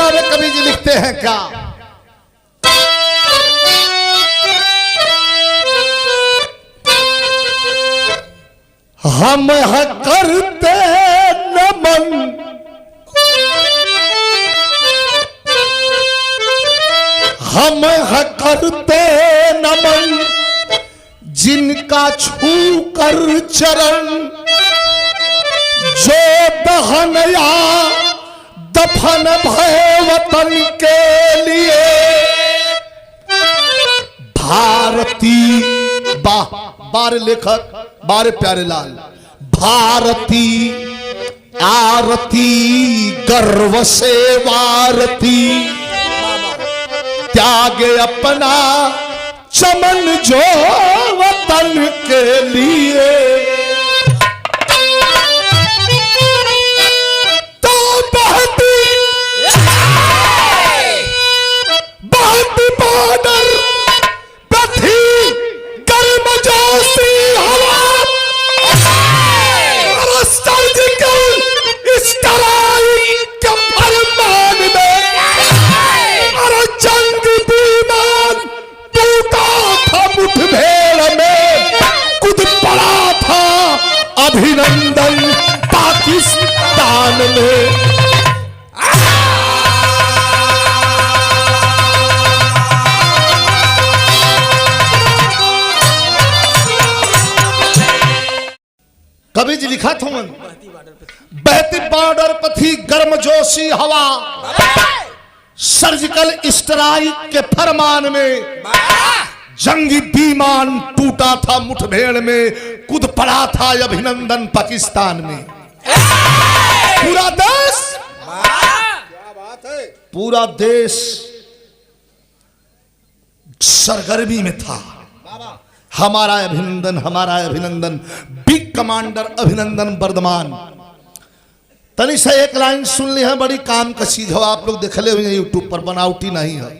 पंक्तियों में कवि जी लिखते हैं क्या? हम है करते नमन हम है करते नमन जिनका छू कर चरण, जो दहन या दफन भय वतन के लिए। भारती बार लेखक बारे प्यारे लाल, भारती आरती गर्व से वारती, त्यागे अपना चमन जो वतन के लिए। तो बहती बॉर्डर पे थी गर्मजोशी हवा, सर्जिकल स्ट्राइक के फरमान में अरे जंग विमान टूटा था मुठभेड़ में, कूद पड़ा था अभिनंदन पाकिस्तान में। कवि जी लिखा था मन, बहती बॉर्डर पर थी गर्मजोशी हवा, सर्जिकल स्ट्राइक के फरमान में जंगी विमान टूटा था मुठभेड़ में, कूद पड़ा था अभिनंदन पाकिस्तान में। पूरा देश, पूरा देश सरगर्मी में था। हमारा अभिनंदन, हमारा अभिनंदन, बिग कमांडर अभिनंदन वर्धमान। तनी से एक लाइन सुन ली है, बड़ी काम का चीज हो, आप लोग देख ले हुए यूट्यूब पर, बनावटी नहीं है,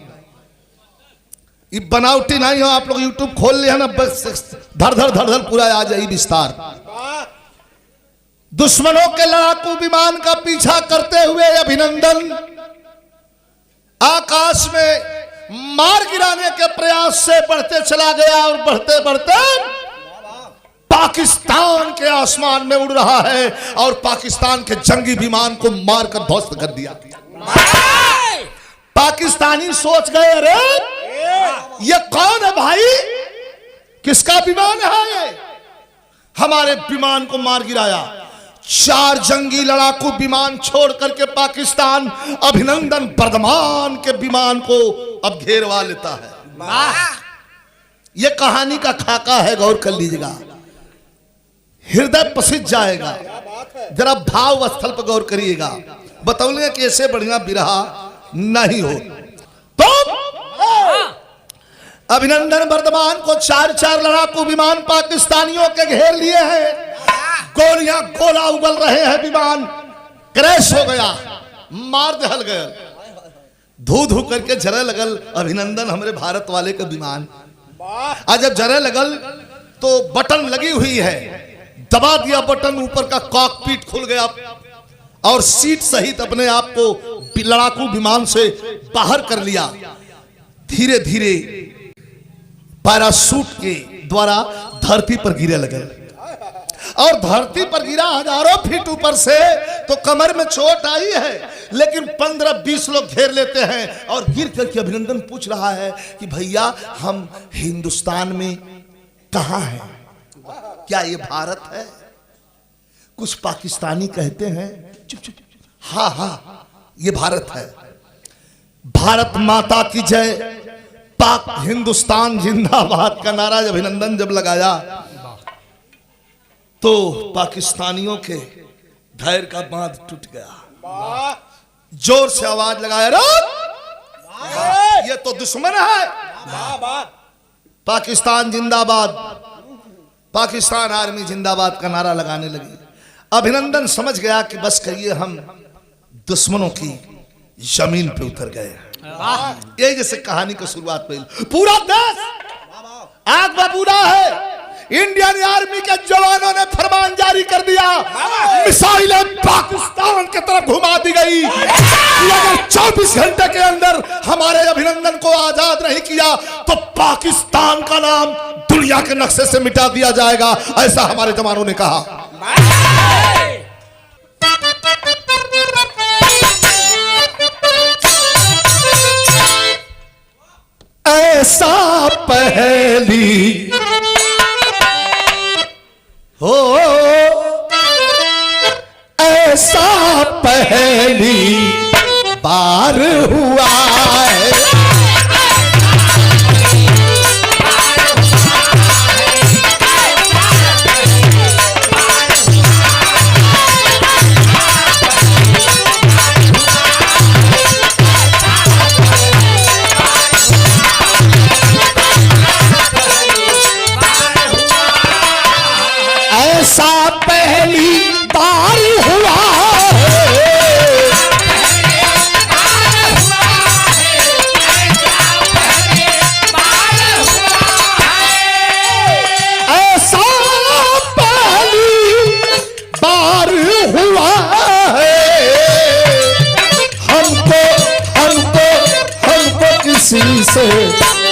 ये बनावटी नहीं हो। आप लोग यूट्यूब खोल लिया ना, धड़ धड़ धड़ धड़ पूरा आ जाए विस्तार। दुश्मनों के लड़ाकू विमान का पीछा करते हुए अभिनंदन आकाश में मार गिराने के प्रयास से बढ़ते चला गया और बढ़ते बढ़ते पाकिस्तान के आसमान में उड़ रहा है और पाकिस्तान के जंगी विमान को मारकर ध्वस्त कर दिया। पाकिस्तानी सोच गए, अरे ये कौन है भाई, किसका विमान है ये, हमारे विमान को मार गिराया। 4 जंगी लड़ाकू विमान छोड़ करके पाकिस्तान अभिनंदन वर्धमान के विमान को अब घेरवा लेता है। यह कहानी का खाका है, गौर कर लीजिएगा, हृदय पसीज जाएगा। जरा भाव स्थल पर गौर करिएगा, बतौले कि ऐसे बढ़िया बिरहा नहीं हो। तो अभिनंदन वर्धमान को 4 लड़ाकू विमान पाकिस्तानियों के घेर लिए हैं, गोलियां गोला उगल रहे हैं, विमान क्रैश हो गया, मार दहल गया, धू धू करके जरे लगल अभिनंदन हमारे भारत वाले का विमान। आज जब जरे लगल तो बटन लगी हुई है, दबा दिया बटन, ऊपर का कॉकपिट खुल गया और सीट सहित अपने आप को लड़ाकू विमान से बाहर कर लिया। धीरे धीरे पैराशूट के द्वारा धरती पर गिरे लगे और धरती पर गिरा हजारों फीट ऊपर से, तो कमर में चोट आई है, लेकिन 15-20 लोग घेर लेते हैं और गिर करके अभिनंदन पूछ रहा है कि भैया हम हिंदुस्तान में कहां हैं, क्या ये भारत है? कुछ पाकिस्तानी कहते हैं चुप चुप, हाँ हाँ ये भारत है। भारत माता की जय, पाक हिंदुस्तान जिंदाबाद का नारा अभिनंदन जब लगाया तो पाकिस्तानियों के धैर्य का बांध टूट गया। जोर से आवाज लगाया, ये तो दुश्मन है, पाकिस्तान जिंदाबाद, पाकिस्तान आर्मी जिंदाबाद का नारा लगाने लगी। अभिनंदन समझ गया कि बस कहिए हम दुश्मनों की जमीन पे उतर गए। ये जैसे कहानी की शुरुआत हुई, पूरा देश आग बबूला है, इंडियन आर्मी के जवानों ने फरमान जारी कर दिया, मिसाइलें पाकिस्तान की तरफ घुमा दी गई कि अगर 24 घंटे के अंदर हमारे अभिनंदन को आजाद नहीं किया तो पाकिस्तान का नाम दुनिया के नक्शे से मिटा दिया जाएगा। ऐसा हमारे जवानों ने कहा। ऐसा पहली हो, ऐसा पहली बार हुआ है, ऐसा पहली बार हुआ ऐसा पहली बार हुआ है, हमको हमको हमको किसी से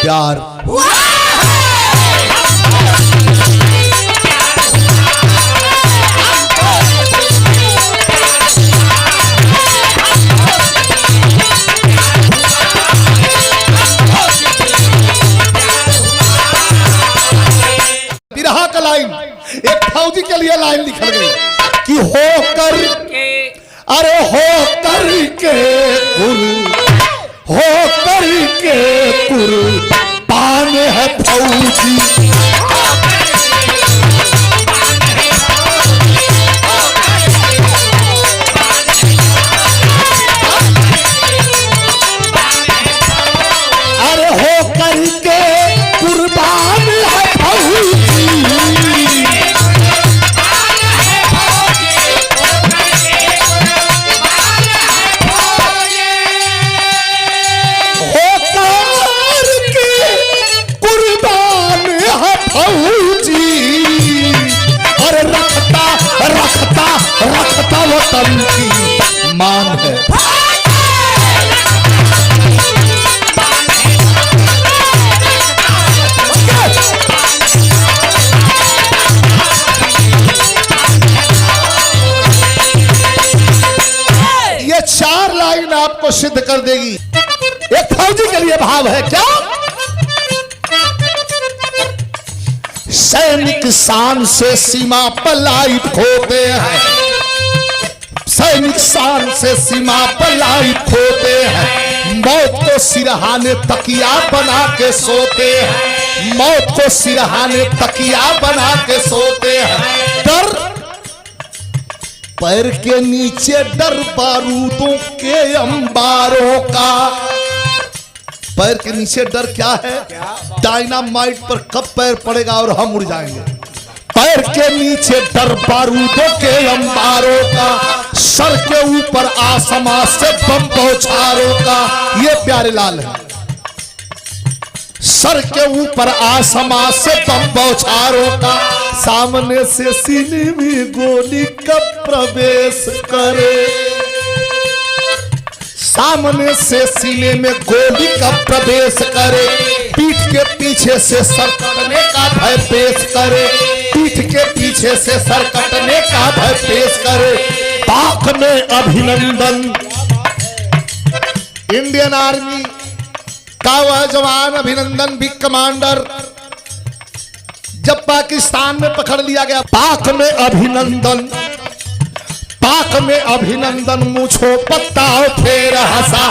प्यार हुआ। एक फौजी के लिए लाइन लिखल गई कि होकर अरे होकर के कुर्बान है फौजी, अरे होकर के कुर्बान है फौजी, रखता वतन की मान है। ये 4 लाइन आपको सिद्ध कर देगी। एक फौजी के लिए भाव है क्या? सैनिक शान से सीमा पर लाइट खोते हैं, सैनिक शान से सीमा पर लाइट खोते हैं, मौत को सिरहाने तकिया बना के सोते हैं, मौत को सिरहाने तकिया बना के सोते हैं। डर पैर के नीचे, डर बारूदों के अंबारों का। पैर के नीचे डर क्या है? डायनामाइट पर कब पैर पड़ेगा और हम उड़ जाएंगे। पैर के नीचे डर बारूदों के अंबारों का, सर के ऊपर आसमां से बम बौछारों का। ये प्यारे लाल है। सर के ऊपर आसमां से बम बौछारों का, सामने से सीने में गोली कब प्रवेश करे, सामने से सीने में गोली का प्रवेश करे, पीठ के पीछे से सर कटने का भय पेश करे, पीठ के पीछे से सर कटने का भय पेश करे। पाक में अभिनंदन। इंडियन आर्मी का वह जवान अभिनंदन भी कमांडर जब पाकिस्तान में पकड़ लिया गया, पाक में अभिनंदन, पाक में अभिनंदन मुझो पत्ताओ फेर हंसा,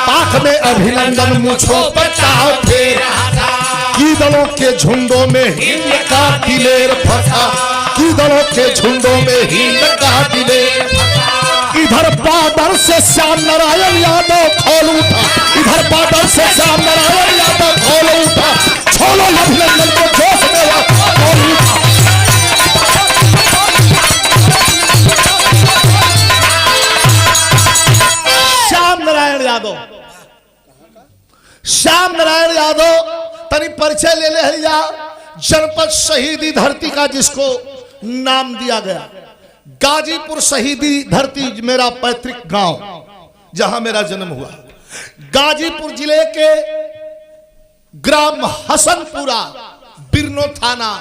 पाक में अभिनंदन मुझो पत्ताओ फेर हंसा। कीदलों के झुंडों में हिंद का दिलेर फंसा, कीदलों के झुंडों में हिंद का दिलेर फंसा। इधर बादल से श्याम नारायण यादव खोल उठा, इधर बादल से श्याम नारायण यादव खोल उठा, छोड़ो अभिनंदन को जोश में खोल उठा। श्याम नारायण यादव, श्याम नारायण यादव तनी परिचय ले ले जा। जनपद शहीदी धरती का जिसको नाम दिया गया, गाजीपुर शहीदी धरती मेरा पैतृक गांव, जहां मेरा जन्म हुआ। गाजीपुर जिले के ग्राम हसनपुरा बिरनो थाना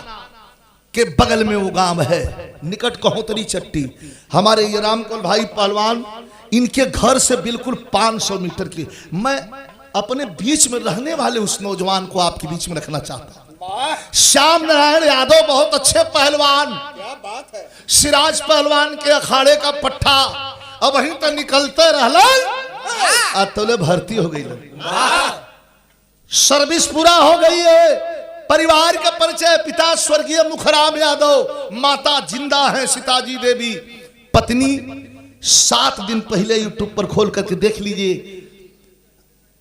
के बगल में वो गांव है, निकट कहोतरी चट्टी। हमारे ये रामकुल भाई पहलवान, इनके घर से बिल्कुल 500 मीटर की। मैं अपने बीच में रहने वाले उस नौजवान को आपके बीच में रखना चाहता हूं। श्याम नारायण यादव बहुत अच्छे पहलवान, क्या बात है। सिराज पहलवान के अखाड़े का पट्टा अब वहीं तो निकलते रहला, तो भर्ती हो गई, सर्विस पूरा हो गई है। परिवार का परिचय, पिता स्वर्गीय मुखराम यादव, माता जिंदा है सीताजी देवी, पत्नी 7 दिन पहले यूट्यूब पर खोल करके देख लीजिए,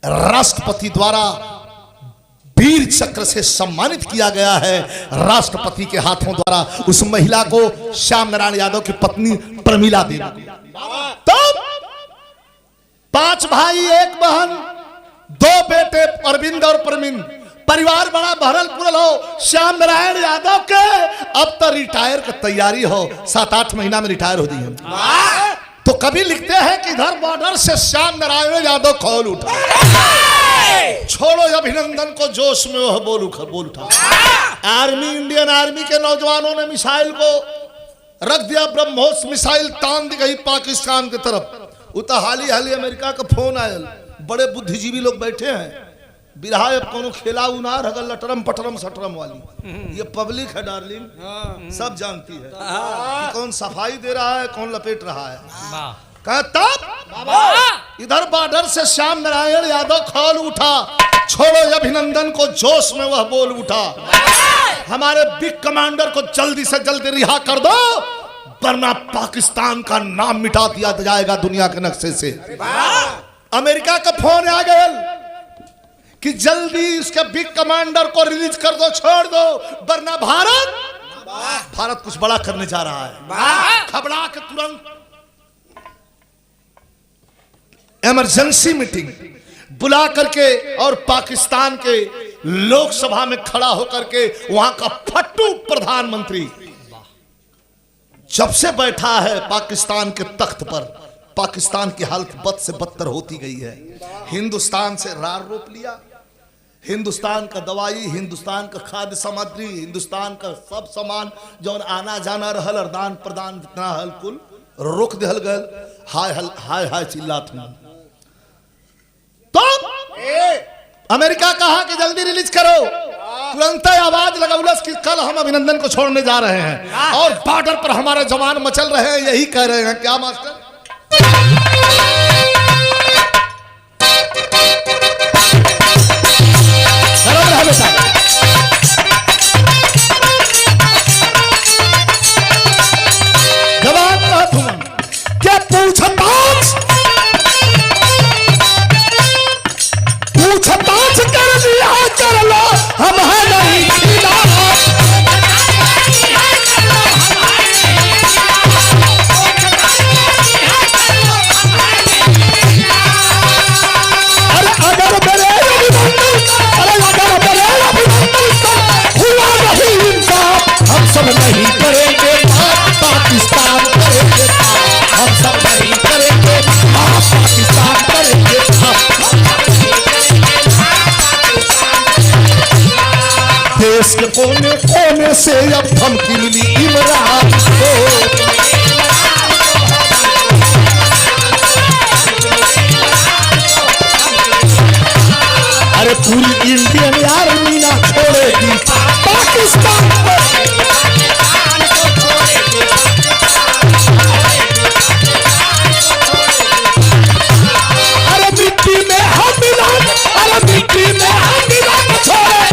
राष्ट्रपति द्वारा वीर चक्र से सम्मानित किया गया है। राष्ट्रपति के हाथों द्वारा उस महिला को श्याम नारायण यादव की पत्नी प्रमीला देवी। तब 5 भाई 1 बहन, 2 बेटे अरविंद और परमिंद। परिवार बड़ा भरल पुरल हो। श्याम नारायण यादव के अब तो रिटायर की तैयारी हो, 7-8 महीना में रिटायर हो दी है। तो कभी लिखते हैं कि इधर बॉर्डर से श्याम नारायण यादव खोल उठा, छोड़ो अभिनंदन को जोश में वह बोल उठा। आर्मी, इंडियन आर्मी के नौजवानों ने मिसाइल को रख दिया, ब्रह्मोस मिसाइल तान दी गई पाकिस्तान की तरफ। उतर हाली अमेरिका का फोन आयल, बड़े बुद्धिजीवी लोग बैठे हैं, बिरहा कोनो खेला उनार अगर लटरम पटरम सटरम वाली, ये पब्लिक है डार्लिंग, सब जानती है कि कौन सफाई दे रहा है, कौन लपेट रहा है। तब इधर बॉर्डर से श्याम नारायण यादव खोल उठा, छोड़ो अभिनंदन को जोश में वह बोल उठा, हमारे बिग कमांडर को जल्दी से जल्दी रिहा कर दो, वरना पाकिस्तान का नाम मिटा दिया जाएगा दुनिया के नक्शे से। अमेरिका का फोन आ गया कि जल्दी उसके बिग कमांडर को रिलीज कर दो, छोड़ दो, वरना भारत कुछ बड़ा करने जा रहा है। घबरा के तुरंत इमरजेंसी मीटिंग बुला करके और पाकिस्तान के लोकसभा में खड़ा होकर के वहां का फट्टू प्रधानमंत्री जब से बैठा है पाकिस्तान के तख्त पर, पाकिस्तान की हालत बद से बदतर होती गई है। हिंदुस्तान से रार रोप लिया, हिंदुस्तान का दवाई, हिंदुस्तान का खाद्य सामग्री, हिंदुस्तान का सब सामान जो आना जाना रहल और दान प्रदान जितना हल कुल रोक दिहल गल। हाय हाय हाय चिल्लात हूं। तो अमेरिका कहा कि जल्दी रिलीज करो, तुरंत आवाज लगौलस कि कल हम अभिनंदन को छोड़ने जा रहे हैं और बॉर्डर पर हमारे जवान मचल रहे हैं, यही कह रहे हैं। क्या मास्टर? जवाब क्या पूछताछ कर लिया, कर लो हम है नहीं खिलाफ। अरे अगर मेरे हुआ नहीं इंसाफ, हम सब नहीं करेंगे पाकिस्तान करेंगे, हम सब नहीं करेंगे पाकिस्तान करेंगे। देश के कोने कोने से अब धमकी मिली इमरान को, अरे पूरी इंडियन आर्मी ना छोड़ेगी पाकिस्तान को। अरे मिट्टी में हम मिला, अरे मिट्टी में हम मिला छोड़े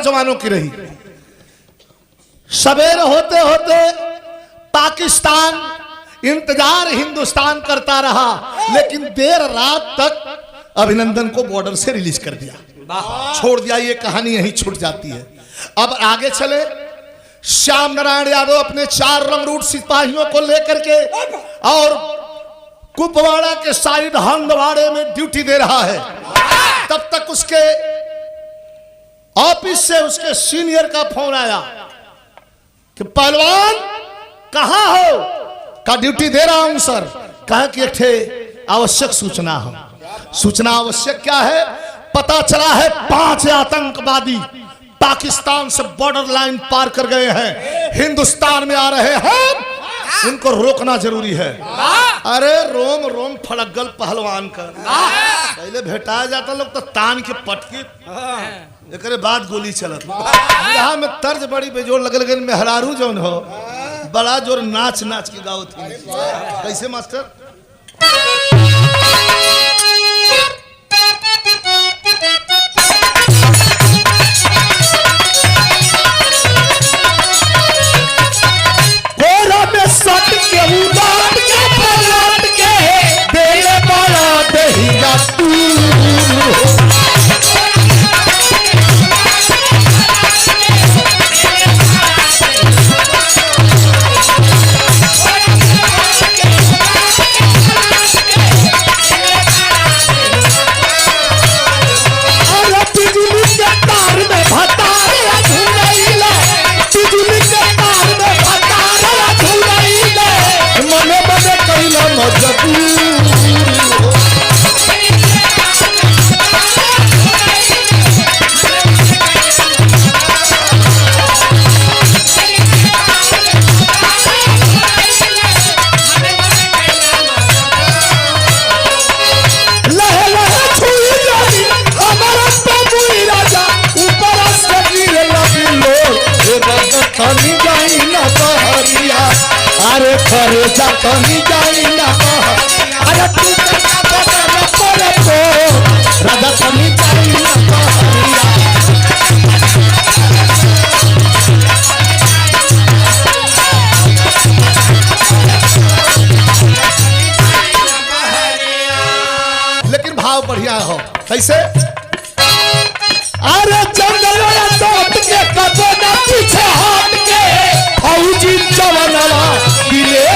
जवानों की रही। सवेर होते होते पाकिस्तान इंतजार हिंदुस्तान करता रहा, लेकिन देर रात तक अभिनंदन को बॉर्डर से रिलीज कर दिया, छोड़ दिया। ये कहानी यहीं छूट जाती है। अब आगे चले। श्याम नारायण यादव अपने 4 रंगरूट सिपाहियों को लेकर के और कुपवाड़ा के साइड हंदवाड़े में ड्यूटी दे रहा है। तब तक उसके ऑफिस से उसके सीनियर का फोन आया कि पहलवान कहां हो? का ड्यूटी दे रहा हूं सर। कहा कि एक ठे आवश्यक सूचना हो। सूचना आवश्यक क्या है? पता चला है 5 आतंकवादी पाकिस्तान से बॉर्डर लाइन पार कर गए हैं, हिंदुस्तान में आ रहे हैं, उनको रोकना जरूरी है। अरे रोम रोम फड़गल पहलवान का पहले भेटा जाता लोग तो तान के पटके एक बाद गोली चलत। यहाँ में तर्ज बड़ी बेजोर लगल गए। मेहरारू जौन हो बड़ा जोर नाच नाच के गाओ थी। कैसे मास्टर? अरे करे जातनी जाई ना अरे तू ना पड़े तो राजा तनी जाई ना बहरिया। लेकिन भाव बढ़िया हो। कैसे? अरे जंगल लौट के कदो ना पीछे हट के फौजी जवानवा दिले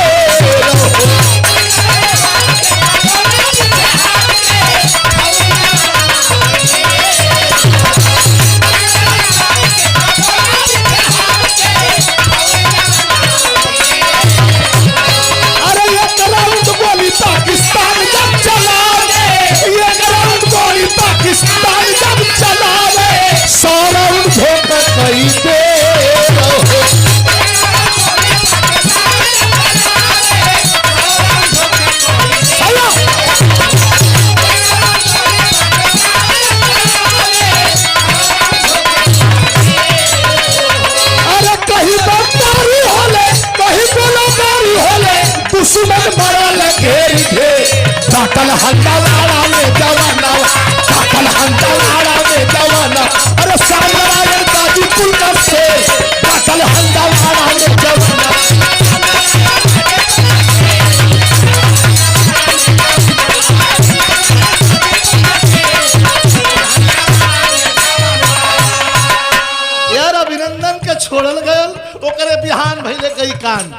काटल हंडवाड़ा में जवाना, काटल हंडवाड़ा में जवाना। अरे सामने गाजीपुर का से काटल हंडवाड़ा में जवाना। यार अभिनंदन के छोड़ल गयल ओकरे बिहान भइले कई कान।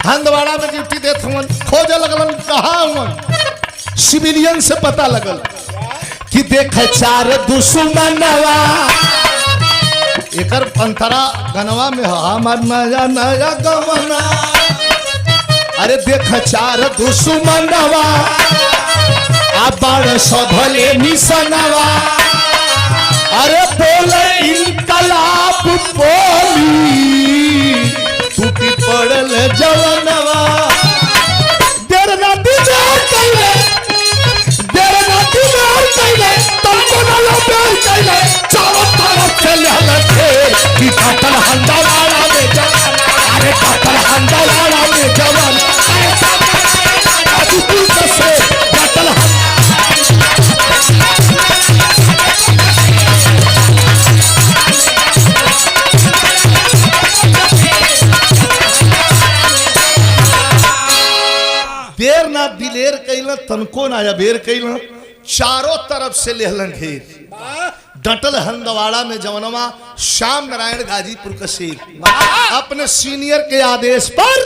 हंदवाड़ा में ड्यूटी देत हुन, खोजे लगलन कहाँ हुन। सिविलियन से पता लगल कि देख 4 दुश्मनवा एकर पंथरा गनवा में हमार नया नया गवना। अरे देख 4 दुश्मनवा आ बड़ सधले निसनवा। अरे बोले इनकलाब बोली टूटी पड़ल जवनवा। देर नदी जोर कैले, देर नदी जोर कैले, तुमको न लो प्यार कैले, चारों तरफ से लहलते कि काटल हंडवाड़ा में जवान। अरे काटल हंडवाड़ा में जवान। गाजीपुर से काटल ना दिलेर कैलन तनको ना अबेर कैलन, चारों तरफ से लेहलन घेर। डटल हंदवाड़ा में जवनवा श्याम नारायण गाजीपुर का शेर अपने सीनियर के आदेश पर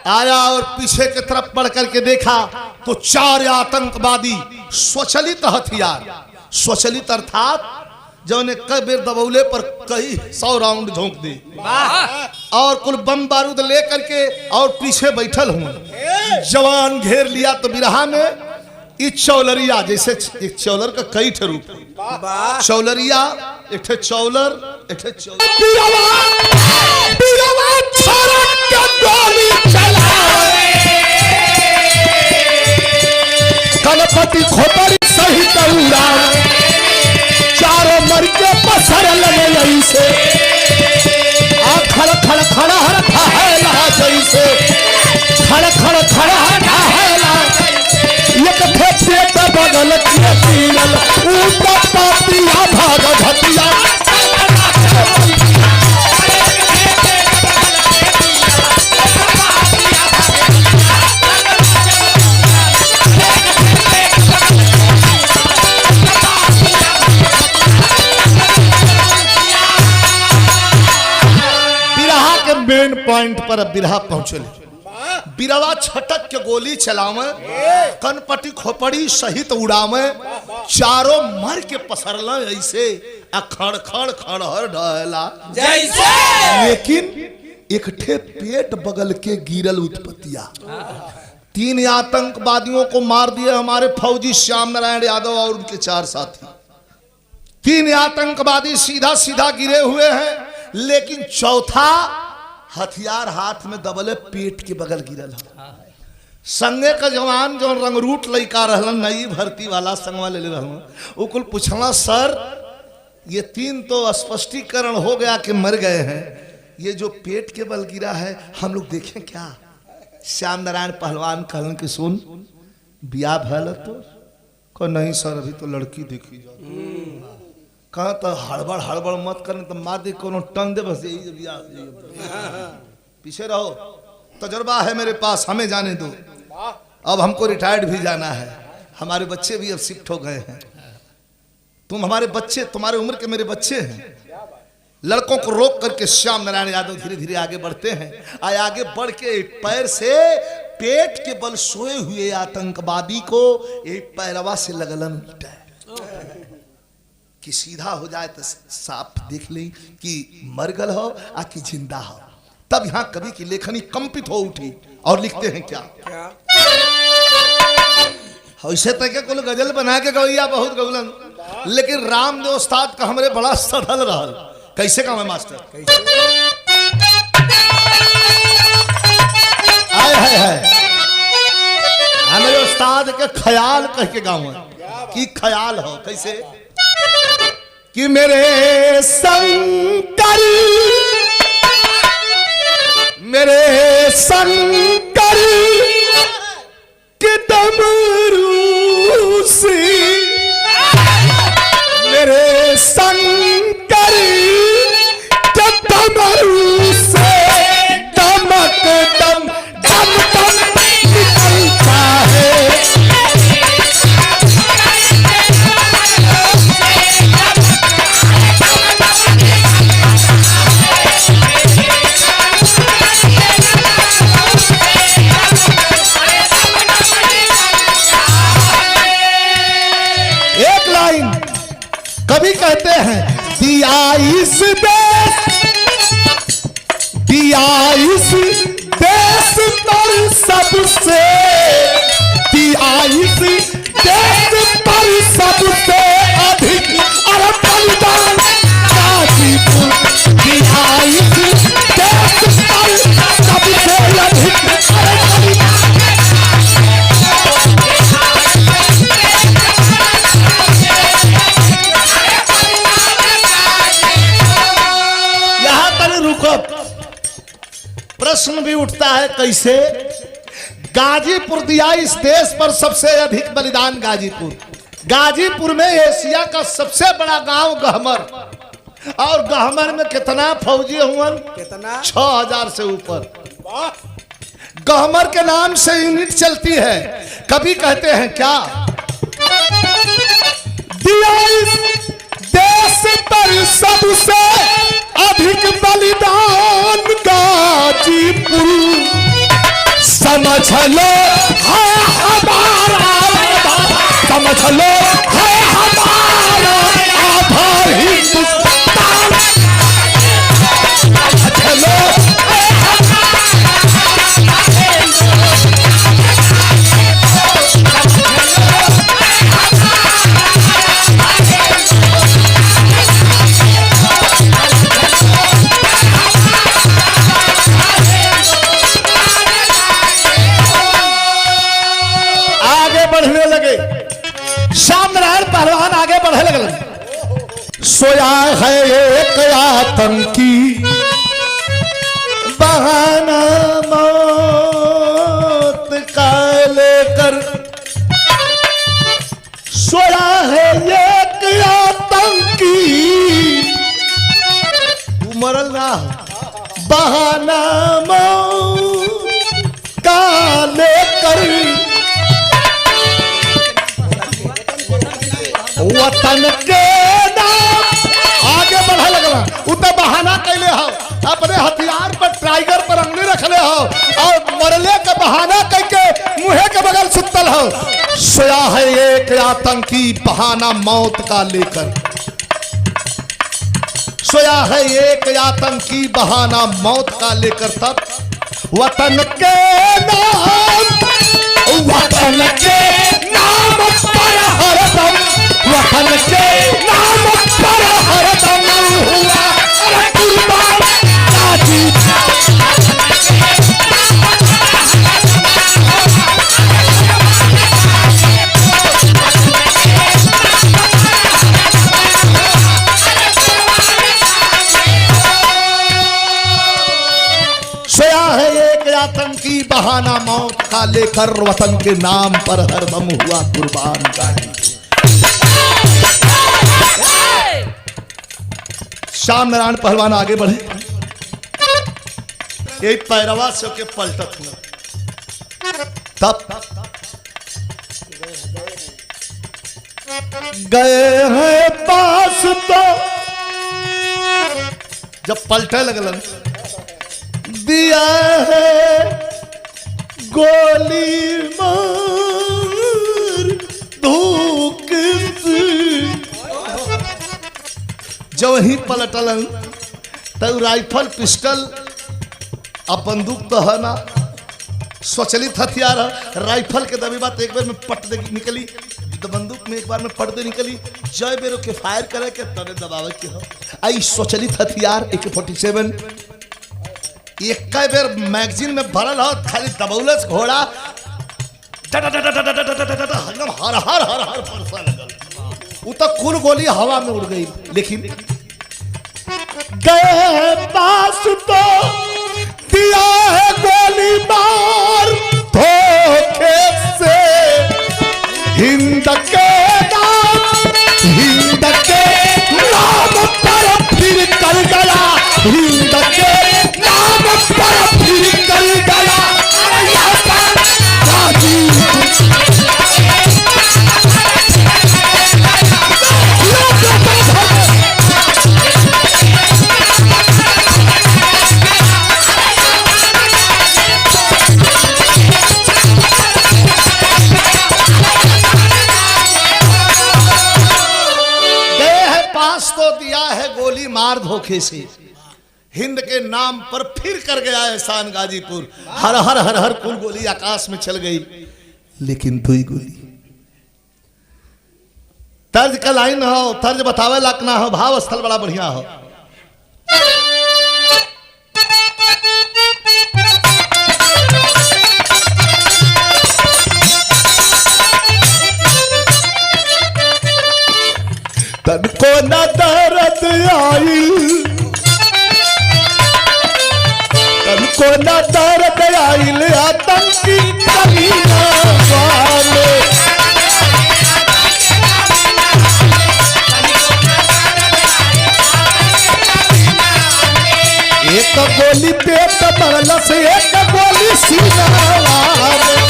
आया और पीछे की तरफ बढ़ करके देखा तो 4 आतंकवादी स्वचलित हथियार, स्वचलित अर्थात जौने कई बेर दबौले पर कई 100 राउंड झोंक दे और कुल बम बारूद लेकर के और पीछे बैठल हूं। जवान घेर लिया तो बिरहा में इस चौलरिया, जैसे एक चौलर का कई ठे रूप, चौलरिया एक ठे चौलर, एक ठे गणपति खोपड़ी सहित चारों मर के पसर लगे जैसे खड़ खड़ खड़ा है जैसे खड़ खड़ खड़ा है एक पेट बगल के पीरल ऊपर पातिया भाग घटिया मेन पॉइंट पर अब बिरहा पहुंचले। बिरवा छटक के गोली चलावे, कनपटी खोपड़ी सहित उड़ावे, चारों मर के पसरला ऐसे खड़ खड़ खड़हर ढहला जैसे। लेकिन एक ठे पेट बगल के गिरल उत्पत्तिया 3 आतंकवादियों को मार दिए हमारे फौजी श्याम नारायण यादव और उनके 4 साथी। 3 आतंकवादी सीधा सीधा गिरे हुए हैं, लेकिन चौथा हथियार हाथ में दबले पेट के बगल गिरल है। संगे का जवान जो रंगरूट लड़का रहलन, नई भर्ती वाला संगवा ले रहलन, वो कुल पूछला सर ये 3 तो स्पष्टीकरण हो गया कि मर गए हैं, ये जो पेट के बल गिरा है हम लोग देखें क्या? श्याम नारायण पहलवान कहलन कि सुन बिया भल तो को नहीं सर अभी तो लड़की देखी जा कहा तो हड़बड़ हड़बड़ मत करने तो मार दे कोनो टन दे बस यही बिया पीछे रहो, तजुर्बा है मेरे पास, हमें जाने दो। अब हमको रिटायर्ड भी जाना है, हमारे बच्चे भी अब शिफ्ट हो गए हैं, तुम हमारे बच्चे, तुम्हारे उम्र के मेरे बच्चे हैं। लड़कों को रोक करके श्याम नारायण यादव धीरे धीरे आगे बढ़ते हैं। आगे बढ़ के पैर से पेट के बल सोए हुए आतंकवादी को एक पैरवा से लगलन कि सीधा हो जाए तो साफ देख ले कि मर गल हो आ कि जिंदा हो। तब यहाँ कवि की लेखनी कंपित हो उठी और लिखते हैं क्या, ऐसे तक को गजल बना के गवैया बहुत गौलन, लेकिन रामदेव उस्ताद का हमरे बड़ा सधल रहल। कैसे काम है मास्टर? आए है हमारे उस्ताद के ख्याल कह के गाँव कि ख्याल हो कैसे कि मेरे शंकर के डमरू से मेरे शंकर के डमरू से दमक दम दम दम निकलता है। कभी कहते हैं दिया इस देश पर सबसे, दिया इस देश पर सबसे अधिक अरे बलिदान गाजीपुर, दिया इस देश पर सबसे अधिक अरे बलिदान। प्रश्न भी उठता है कैसे गाजीपुर दिया इस देश पर सबसे अधिक बलिदान गाजीपुर। गाजीपुर में एशिया का सबसे बड़ा गांव गहमर, और गहमर में कितना फौजी हुआ? कितना? 6000 से ऊपर। गहमर के नाम से यूनिट चलती है। कभी कहते हैं क्या, दिया इस देश पर सबसे अधिक बलिदान गाजीपुर, समझ लो है हमारा, समझ लो है हमारा आधार हिंदुस्तान, समझ लो पहलवान आगे बढ़े लगल। सोया है एक आतंकी बहाना मौत का लेकर, सोया है एक आतंकी, तू मरल ना, बहाना मौत का लेकर, वतन के नाम आगे बढ़े लगला। उतना बहाना कैले हो, अपने हथियार पर टाइगर पर अंगली रखले हो और मरले का बहाना करके मुहे के बगल सुतल हो। सोया है एक आतंकी बहाना मौत का लेकर, सोया है एक आतंकी बहाना मौत का लेकर, तब वतन के नाम, वतन के नाम पर हरदम, वतन के नाम पर हरदम हुआ कुर्बान गाजीपुर। सोया है एक आतंकी बहाना मौत का लेकर, वतन के नाम पर हरदम हुआ कुर्बान गाजीपुर। श्याम नारायण पहलवान आगे बढ़े, एक पैरवा से के पलटत हुआ, तब गए हैं पास, तो जब पलटे लगलन, दिया है गोली मार धूक से, जब वही पलटलन तब राइफल पिस्टल अब बंदूक तो है ना, स्वचलित हथियार है। राइफल के दबी बात एक बार में पट दे निकली, तो बंदूक में एक बार में पट दे निकली, जय बेरो के फायर करे के तब दबावे के हो। आई स्वचलित हथियार AK-47 एक बेर मैगजीन में भरल हो, खाली दबौलस घोड़ा एकदम हर हर हर हर फरसा लगल, वो तो कुल गोली हवा में उड़ गई। लेकिन गए पास तो दिया है गोली मार धोखे से, हिंद के नाम, हिंद के नाम पर फिर कर गया, हिंद के नाम पर फिर कर गया मार धोखे से, हिंद के नाम पर फिर कर गया एहसान गाजीपुर, हर हर हर हर कुल गोली आकाश में चल गई, लेकिन दुई गोली। तर्ज का लाइन हो, तर्ज बतावे लायक ना हो, भाव स्थल बड़ा बढ़िया हो। तन को न दर्द आई, तन को न दर्द आइल आतंकी कमीना वाले, एक गोली पेट मरल से एक गोली सीना में।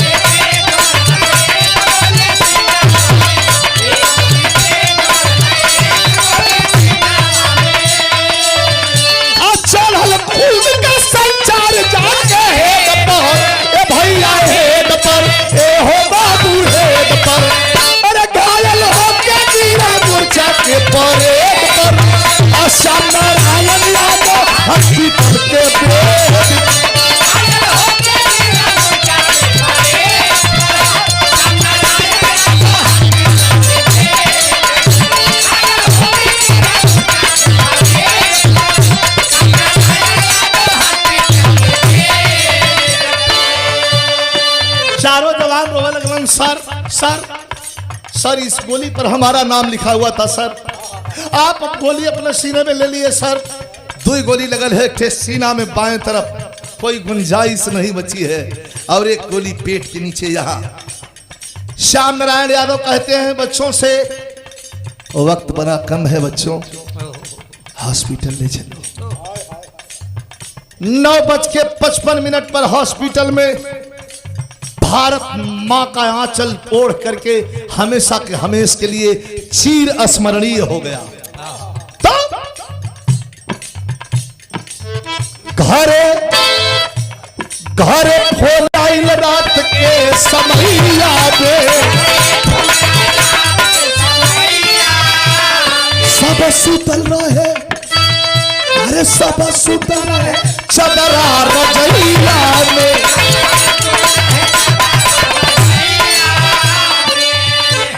चढ़ल खून का संचार जाके हेड पर, ए भैया हेड पर, ए हो बाबू हेड पर, अरे घायल होके गिरा मूर्छा के परेड पर। आशा नारायण यादव हॉस्पिटल के बेड। चारों जवान रोने लगलन, सर सर सर इस गोली पर हमारा नाम लिखा हुआ था सर, आप गोली अपने सीने में ले लिए सर। 2 गोली लगल है, एक सीना में बाएं तरफ, कोई गुंजाइश नहीं बची है, और एक गोली पेट के नीचे यहाँ। श्याम नारायण यादव कहते हैं बच्चों से, वक्त बड़ा कम है बच्चों, हॉस्पिटल ले चलो। 9:55 पर हॉस्पिटल में भारत माँ का आंचल ओढ़ करके हमेशा के हमेश के लिए चीर स्मरणीय हो गया। तो घरे घरे फोन रात के समैया में, सब सुतल रहे, अरे सब सुतल रहे चदरा रजैया में।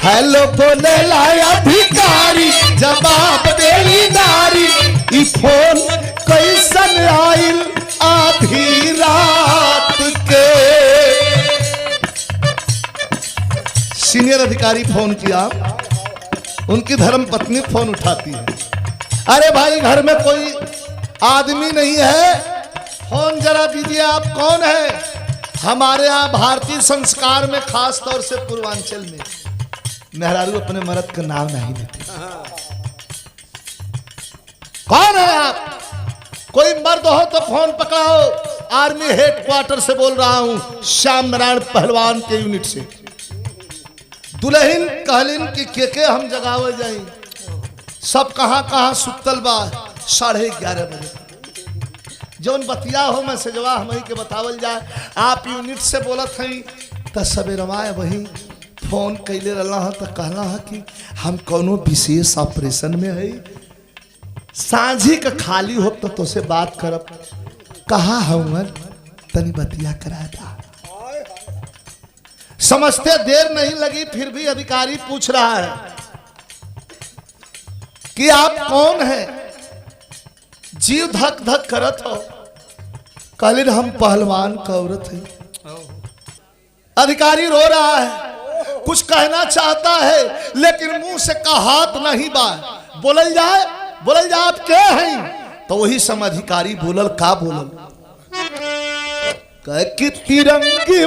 हेलो बोले लाया भिखारी, जवाब देली नारी, ई फोन कैसन आइल आधी रात के। सीनियर अधिकारी फोन किया, उनकी धर्म पत्नी फोन उठाती है, अरे भाई घर में कोई आदमी नहीं है, फोन जरा दीजिए, आप कौन है? हमारे यहाँ भारतीय संस्कार में खास तौर से पूर्वांचल में मेहरारू अपने मर्द का नाम नहीं लेते। कौन है आप? कोई मर्द हो तो फोन पकड़ाओ, आर्मी हेडक्वार्टर से बोल रहा हूं, श्याम नारायण पहलवान के यूनिट से। दुल्हन कहलिन कि के हम जगावे जाई, सब कहां कहां सुतल बा। 11:30 बजे जौन बतिया हो मैं सजवा हम के बतावल जाए। आप यूनिट से बोलत हई त सवेरवा वही फोन कैले रहा है, तो कहला है कि हम कोनो विशेष ऑपरेशन में है, सांझी का खाली हो तो तुझसे बात करब। कहा हूँ तनी बतिया करा था। समझते देर नहीं लगी, फिर भी अधिकारी पूछ रहा है कि आप कौन हैं? जीव धक धक करत हो। कहलिन हम पहलवान का औरत है। अधिकारी रो रहा है, कुछ कहना चाहता है लेकिन मुंह से कहात नहीं बा। बोलल जाए आप के हैं? तो वही समय अधिकारी बोलल, का बोलल? कह कि तिरंगे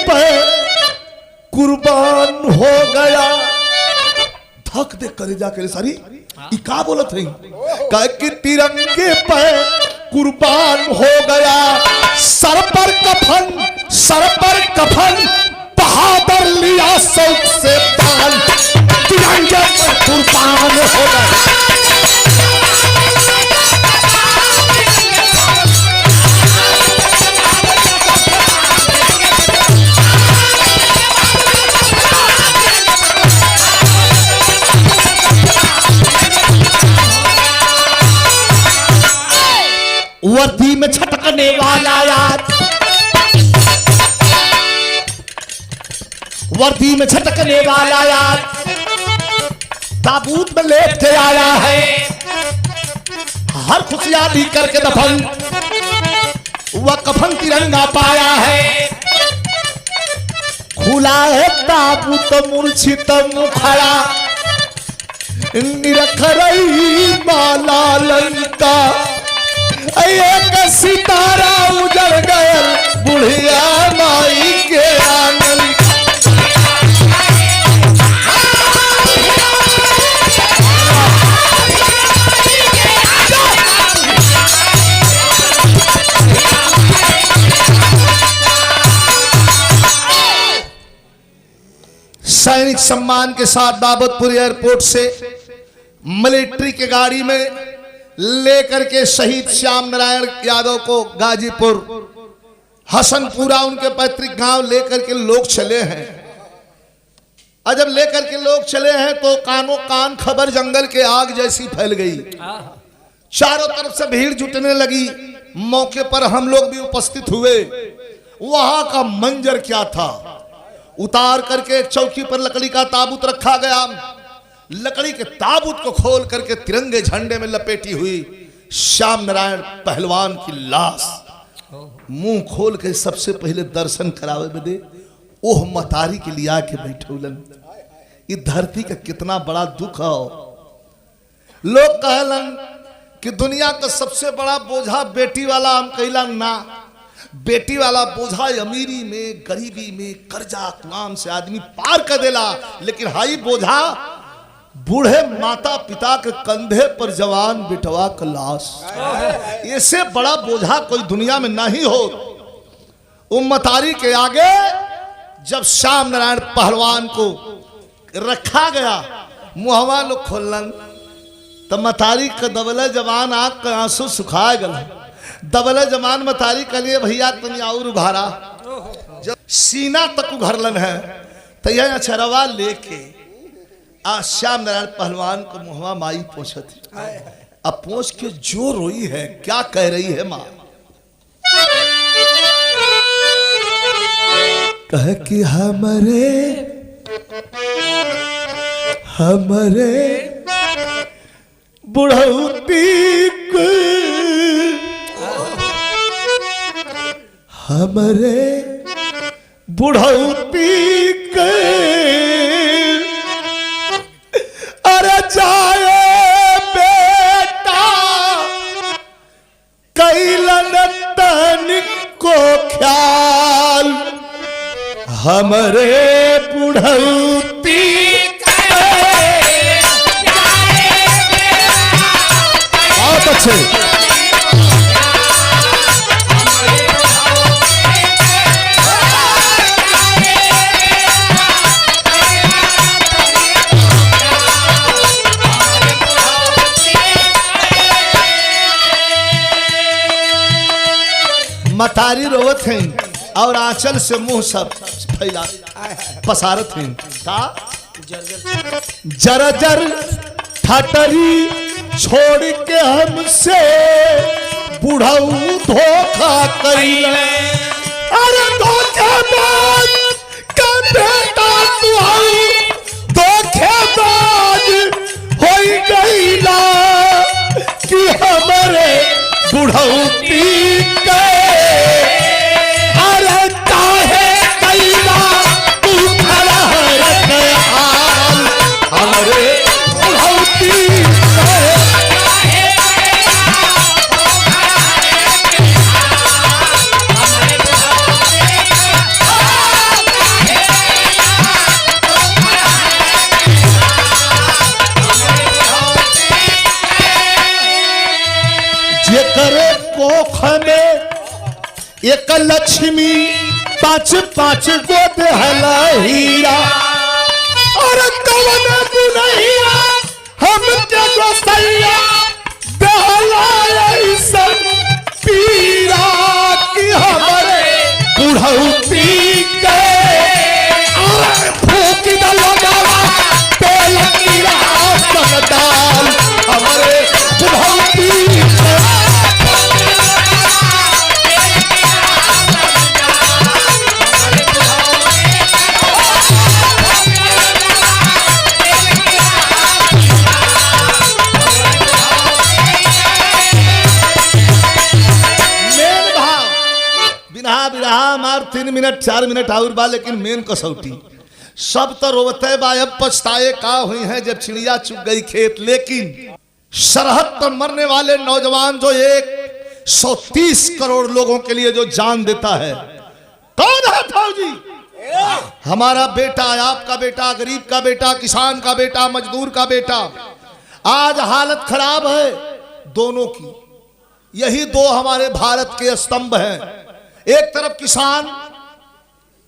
पे कुर्बान हो गया। धक दे करे जाकर सारी का बोलत है? कह कि तिरंगे पे कुर्बान हो गया, सर पर कफन बहादुर लिया शौक से बाल, तिरंगे पर कुर्बान हो गया। वर्दी में छटकने वाला यार, वर्दी में छटकने वाला यार ताबूत में लेट के आया है। हर खुशियाली करके दफन वह कफन तिरंगा पाया है। खुला है ताबूत मूर्छित मुखड़ा, निरख रही माला लंका। एक सितारा उजड़ गया बुढ़िया माई के आंगन। सैनिक सम्मान के साथ दावतपुर एयरपोर्ट से मिलिट्री के गाड़ी में लेकर के शहीद श्याम नारायण यादव को गाजीपुर हसनपुरा उनके पैतृक गांव लेकर के लोग चले हैं। और जब लेकर के लोग चले हैं तो कानों कान खबर जंगल के आग जैसी फैल गई। चारों तरफ से भीड़ जुटने लगी। मौके पर हम लोग भी उपस्थित हुए। वहां का मंजर क्या था, उतार करके एक चौकी पर लकड़ी का ताबूत रखा गया। लकड़ी के ताबूत को खोल करके तिरंगे झंडे में लपेटी हुई श्याम नारायण पहलवान की लाश। मुंह खोल के सबसे पहले दर्शन करावे बदे ओह मतारी के लिए आके बैठे उलन। ये धरती का कितना बड़ा दुख है। लोग कहलन कि दुनिया का सबसे बड़ा बोझा बेटी वाला, हम कहला ना, बेटी वाला बोझा अमीरी में गरीबी में कर्जा कुआम से आदमी पार कर देला, लेकिन हाई बोझा बूढ़े माता पिता के कंधे पर जवान बिटवा का लाश। इससे बड़ा बोझा कोई दुनिया में नहीं हो। उम्मतारी के आगे जब श्याम नारायण पहलवान को रखा गया, मुहवा लोग खोलन तो मतारी का दबले जवान आग का आंसू सुखा गल। दबले जवान मतारी के लिए भैया तनी और उघारा। जब सीना तक उघरलन है तो यह अछरवा लेके आ श्याम नारायण पहलवान को मुहवा माई पहुंचत। अब पहुंच के जो रोई है, क्या कह रही है माँ, कह कि हमरे बुढ़ौती हमरे बुढ़ौती के अरे जाए बेटा कैलन तनिको ख्याल हमरे बुढ़ौती बहुत अच्छे। मतारी रोवत हैं और आंचल से मुंह सब फैला पसारत हैं। का जर ठटरी छोड़ के हमसे बुढ़ऊ धोखा कइले। अरे धोखेबाज का बेटा तू धोखेबाज होई गईला कि हमरे बुढ़ौती के अरे काहे कइला तू खड़ा रखे हाल हमरे बुढ़ौती के। जेकरे कोख में एक लक्ष्मी पांच पांच गो देहला हीरा और कवन बुनैया हम के गोसैया देहला ऐसन पीरा कि हमरे बुढ़ौती के फूक दलो बाबा तेल कीड़ा सगदाल हमरे बुढ़ौती के। हमार 3 मिनट 4 मिनट और बा, लेकिन मेन कसौटी सब तो रोवते बा। अब पछताए का हुई है जब चिड़िया चुग गई खेत। लेकिन सरहद पर मरने वाले नौजवान जो 130 करोड़ लोगों के लिए जो जान देता है, कौन है फौजी? हमारा बेटा, आपका बेटा, गरीब का बेटा, किसान का बेटा, मजदूर का बेटा। आज हालत खराब है दोनों की। यही दो हमारे भारत के स्तंभ हैं। एक तरफ किसान,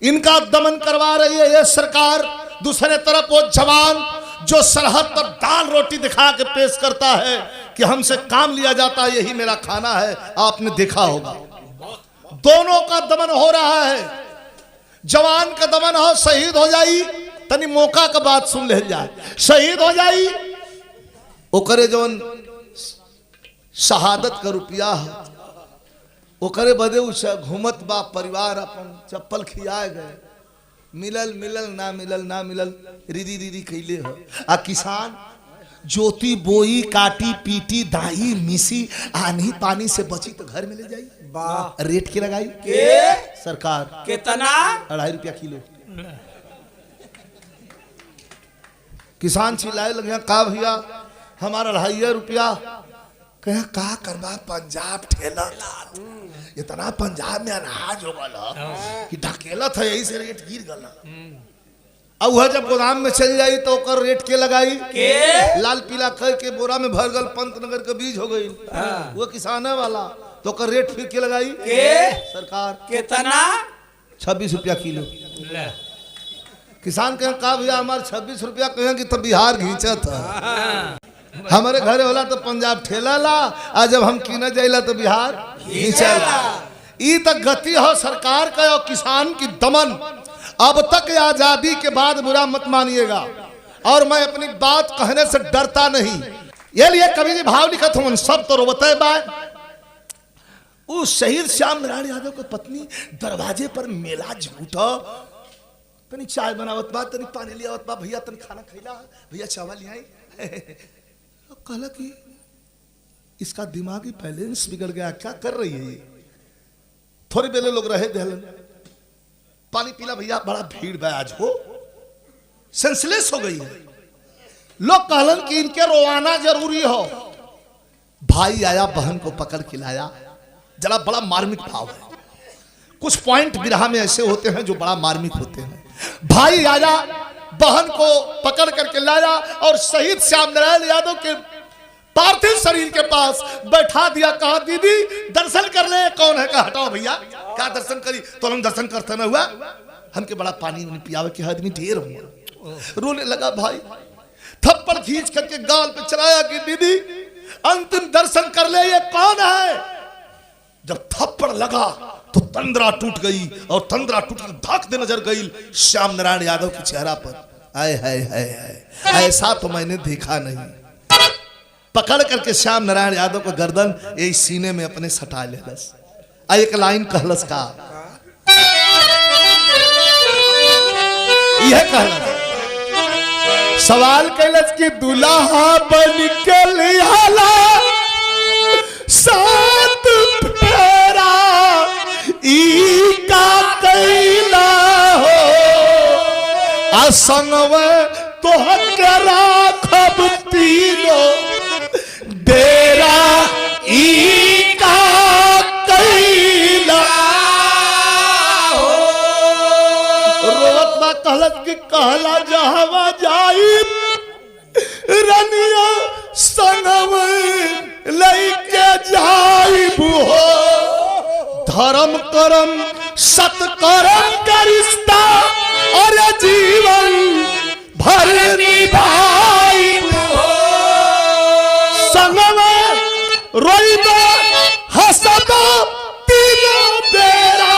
इनका दमन करवा रही है ये सरकार, दूसरे तरफ वो जवान जो सरहद पर दाल रोटी दिखा के पेश करता है कि हमसे काम लिया जाता है, यही मेरा खाना है। आपने देखा होगा दोनों का दमन हो रहा है। जवान का दमन हो, शहीद हो जाई, तनी मौका का बात सुन ले जाए, शहीद हो जाई ओकरे जवन शहादत का रुपया है ओकरे बदे उस घूमत बा परिवार अपन चप्पल खियाए गए, मिलल मिलल ना मिलल ना मिलल रीरी रीरी कैले हो। आ किसान जोती बोई काटी पीटी दाई मिसी आनी पानी से बची तो घर में ले जाई। वाह, रेट की लगाई के सरकार कितना 2.5 रुपया किलो। किसान चिल्लाए लगे का भैया हमारा 2.5 रुपया। कहे का करबा पंजाब ठेला इतना पंजाब में अनाज हो गला कि ढकेला था, यही से रेट गिर गला। अब वह जब गोदाम में चल जाई तो ओकर रेट के लगाई के लाल पीला कर के बोरा में भर गल पंतनगर के बीज हो गई। वो किसान वाला तो ओकर रेट फिर के लगाई के सरकार कितना 26 रुपया किलो। किसान कहें का भैया हमारे 26 रुपया कहें कि तो बिहार घींचा था, हमारे घरे होला तो पंजाब ठेला ला, आज जब हम कीना जाइला तो बिहार घींचला। ई तक गति हो सरकार का और किसान की दमन। अब तक आजादी के बाद बुरा मत मानिएगा, और मैं अपनी बात कहने से डरता नहीं। ये लिए कवि जी भाव लिखत हूं सब तो रोबते बा। उस शहीद श्याम नारायण यादव की पत्नी दरवाजे पर मेला झूठा तनी चाय बनावत बा, तनी पानी लियावत बा, भैया तनी खाना खैला, भैया चावल ले आई। कहला कि इसका दिमागी बैलेंस बिगड़ गया, क्या कर रही है ये। थोड़ी बेले लोग रहे दहलन, पानी पीला भैया, बड़ा भीड़ बा आज हो, सेंसलेस हो गई है। लोग कहलन कि इनके रोवाना जरूरी हो। भाई आया बहन को पकड़ के लाया, जरा बड़ा मार्मिक भाव है। कुछ पॉइंट विरहा में ऐसे होते हैं जो बड़ा मार्मिक होते हैं। भाई आया बहन को पकड़ करके लाया और शहीद श्याम नारायण यादव के पार्थिव शरीर के पास बैठा दिया। कहा दीदी दर्शन कर ले। कौन है? कहा हटाओ भैया, क्या दर्शन करी, तो हम दर्शन करते ना हुआ, हमके बड़ा पानी पियावे के आदमी ढेर हुआ। रोने लगा भाई, थप्पड़ खींच करके गाल पे चलाया कि दीदी अंतिम दर्शन कर ले, ये कौन है। जब थप्पड़ लगा तो तंद्रा टूट गई, और तंद्रा टूट कर धाक दे नजर गई श्याम नारायण यादव के चेहरा पर। आए हाय हाय हाय, ऐसा तो मैंने देखा नहीं। पकड़ करके श्याम नारायण यादव का गर्दन यही सीने में अपने सटा ले बस। एक लाइन कहलस का, यह कहलस सवाल कैलस कि दुल्हा बन के लिहाला सात फेरा ई का कैला हो, असंगवे तो राखब तीनो डेरा ई का कैला हो। रोवत बा कहलत कि कहला जहवा जाई रनिया संगवे लइके जाइब हो, धर्म कर्म सत्कर्म का रिश्ता और जीवन भर निभाइब हो। संगमे रोइबा हंसबा तीनों बेरा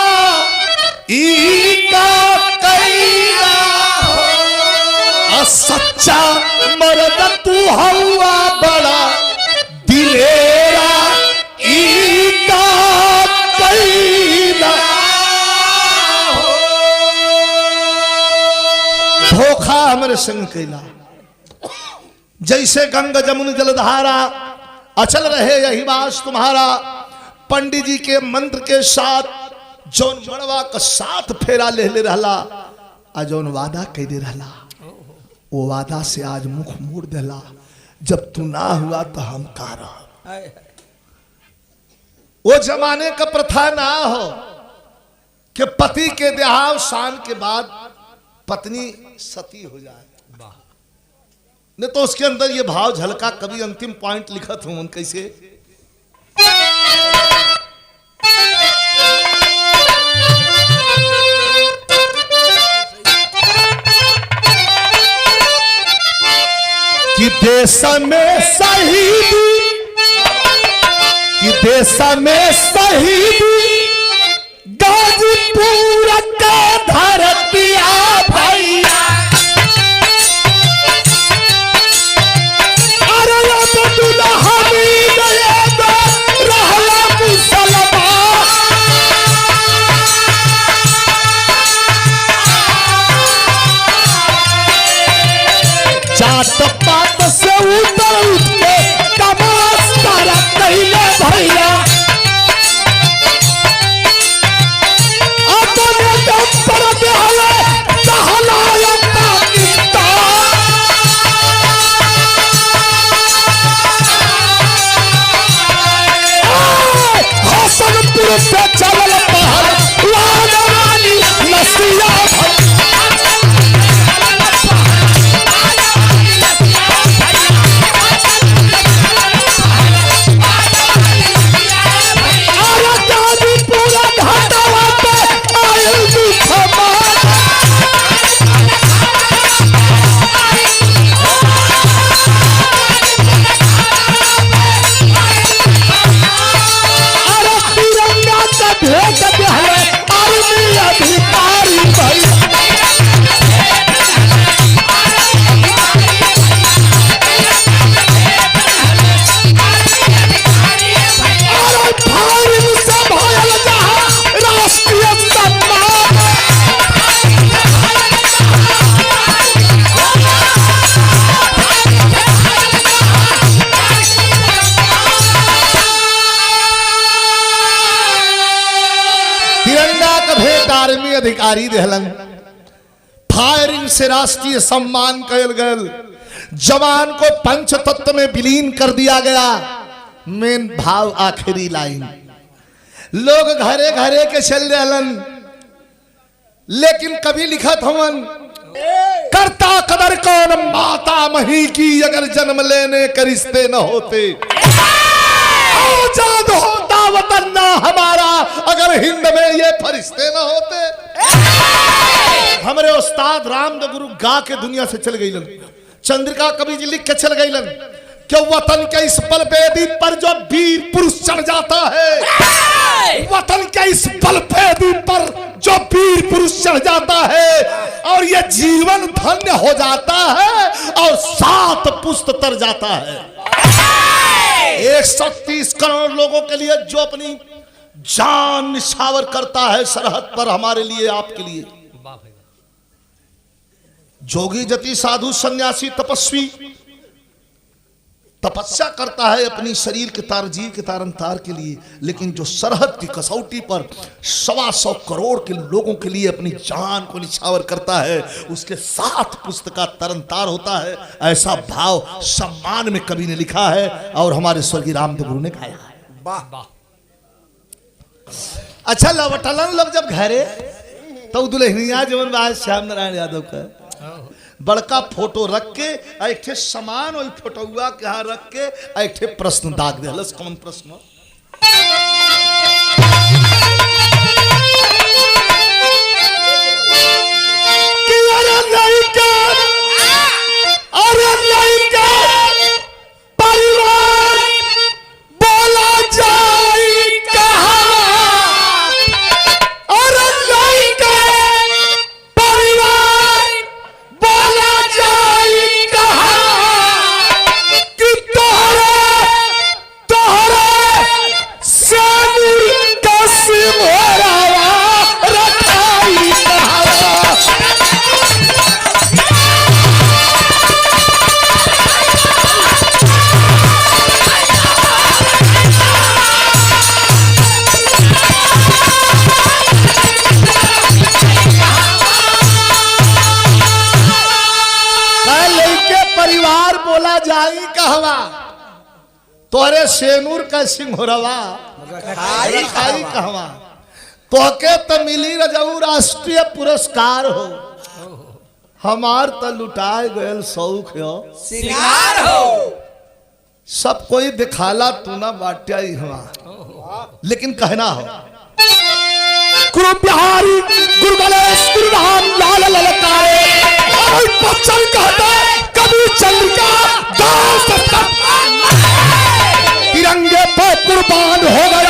ई का कैला हो। सच्चा मर्द तू हवा बड़ा दिलेरा ई का कैला हो। धोखा हमारे संग कैला, जैसे गंगा जमुन जलधारा अचल रहे यही वास तुम्हारा। पंडित जी के मंत्र के साथ जौन मड़वा का साथ फेरा ले रहला, आ जौन वादा कैदे रहला, वो वादा से आज मुख मोड़ देला। जब तू ना हुआ तो हम का रहा। वो जमाने का प्रथा ना हो कि पति के देहावसान के बाद पत्नी सती हो जाए, नहीं तो उसके अंदर ये भाव झलका। कभी अंतिम पॉइंट लिखत हूं कैसे, के भेंट आर्मी अधिकारी देहलन। फायरिंग से राष्ट्रीय सम्मान कयल गयल। जवान को पंच तत्व में विलीन कर दिया गया। मेन भाव आखिरी लाइन, लोग घरे घरे के चल रहलन, लेकिन कभी लिखत हवन करता कदर कौन माता मही की, अगर जन्म लेने के रिश्ते न होते। आजाद होता वतन ना हमारा, अगर हिंद में ये फरिश्ते न होते। हमारे उस्ताद रामदेव गुरु गा के दुनिया से चल गई। चंद्रिका कवि जी लिख के चल गई कि वतन के इस बलवेदी पर जो वीर पुरुष चढ़ जाता है, वतन के इस बलवेदी पर जो वीर पुरुष चढ़ जाता है और ये जीवन धन्य हो जाता है और 7 पुस्त तर जाता है। 130 करोड़ लोगों के लिए जो अपनी जान निछावर करता है सरहद पर, हमारे लिए, आपके लिए। जोगी जति साधु सन्यासी तपस्वी तपस्या करता है अपनी शरीर के तारजीर के तारनतार के लिए, लेकिन जो सरहद की कसौटी पर 125 करोड़ के लोगों के लिए अपनी जान को निछावर करता है, उसके 7 पुस्त का तरनतार होता है। ऐसा भाव सम्मान में कवि ने लिखा है और हमारे स्वर्गीय रामदेव गुरु ने गाया है। वाह। अच्छा, लवटलन लोग जब घरे तो दुल्हनिया जवन बात श्याम नारायण यादव का बड़का फोटो रख के ऐठे समान और फोटोआ के यहाँ रख के ऐठे प्रश्न दाग दे। कौन प्रश्न? परिवार बोला जाए कहाँ, तोहरे सेनूर का सिंहरवा खाई कहवा, तोहके तो मिली रजऊ राष्ट्रीय पुरस्कार हो, हमार तो लुटाए गयल शौक हो सिंगार हो। सब कोई दिखाला तू ना बाटिया ही हवा, लेकिन कहना हो गुरु बिहारी गुरु गणेश गुरु राम लाल ललकारे बच्चन कहता कभी चंद्रिका दास तिरंगे पर कुर्बान हो गए।